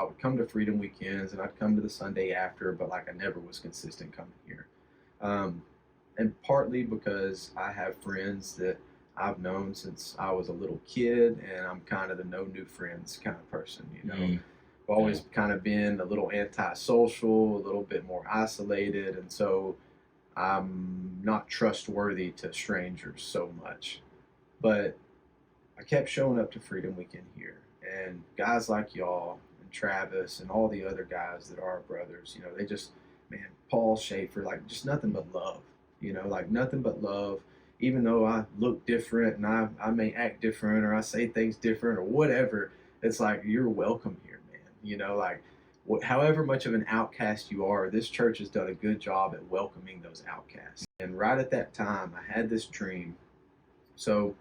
I would come to Freedom weekends and I'd come to the Sunday after, but like I never was consistent coming here. Um, and partly because I have friends that I've known since I was a little kid, and I'm kind of the no new friends kind of person, you know. Mm, I've yeah. always kind of been a little antisocial, a little bit more isolated, and so I'm not trustworthy to strangers so much. But I kept showing up to Freedom Weekend here, and guys like y'all and Travis and all the other guys that are brothers, you know, they just, man, Paul Schaefer, like just nothing but love, you know, like nothing but love. Even though I look different and I may act different or I say things different or whatever, it's like you're welcome here, man. You know, like however much of an outcast you are, this church has done a good job at welcoming those outcasts. And right at that time, I had this dream. So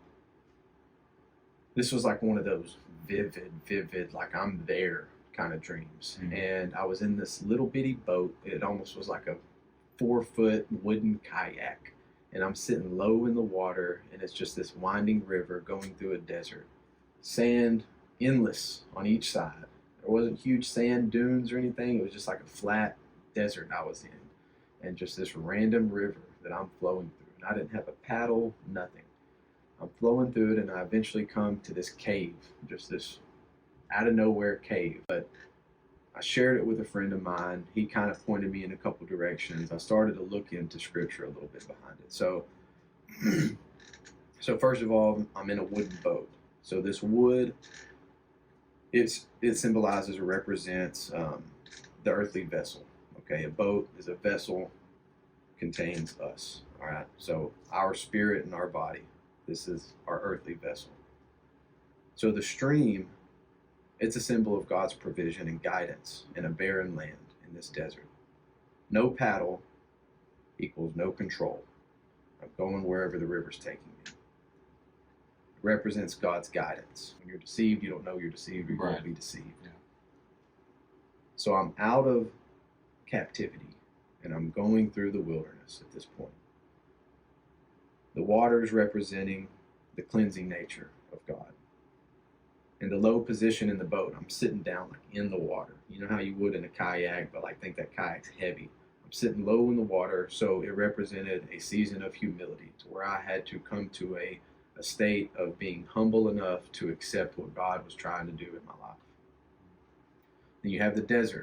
this was like one of those vivid, like I'm there kind of dreams. Mm-hmm. And I was in this little bitty boat. It almost was like a 4 foot wooden kayak. And I'm sitting low in the water, and it's just this winding river going through a desert. Sand endless on each side. There wasn't huge sand dunes or anything. It was just like a flat desert I was in. And just this random river that I'm flowing through. And I didn't have a paddle, nothing. I'm flowing through it, and I eventually come to this cave, just this out of nowhere cave. But I shared it with a friend of mine. He kind of pointed me in a couple directions. I started to look into scripture a little bit behind it. So first of all, I'm in a wooden boat. So this wood, it symbolizes or represents the earthly vessel. Okay, a boat is a vessel, contains us. All right, so our spirit and our body. This is our earthly vessel. So the stream, it's a symbol of God's provision and guidance in a barren land in this desert. No paddle equals no control. I'm going wherever the river's taking me. It represents God's guidance. When you're deceived, you don't know you're deceived, or you're going to be deceived. Yeah. So I'm out of captivity, and I'm going through the wilderness at this point. The waters representing the cleansing nature of God. In the low position in the boat, I'm sitting down like in the water. You know how you would in a kayak, but like think that kayak's heavy. I'm sitting low in the water, so it represented a season of humility to where I had to come to a state of being humble enough to accept what God was trying to do in my life. Then you have the desert.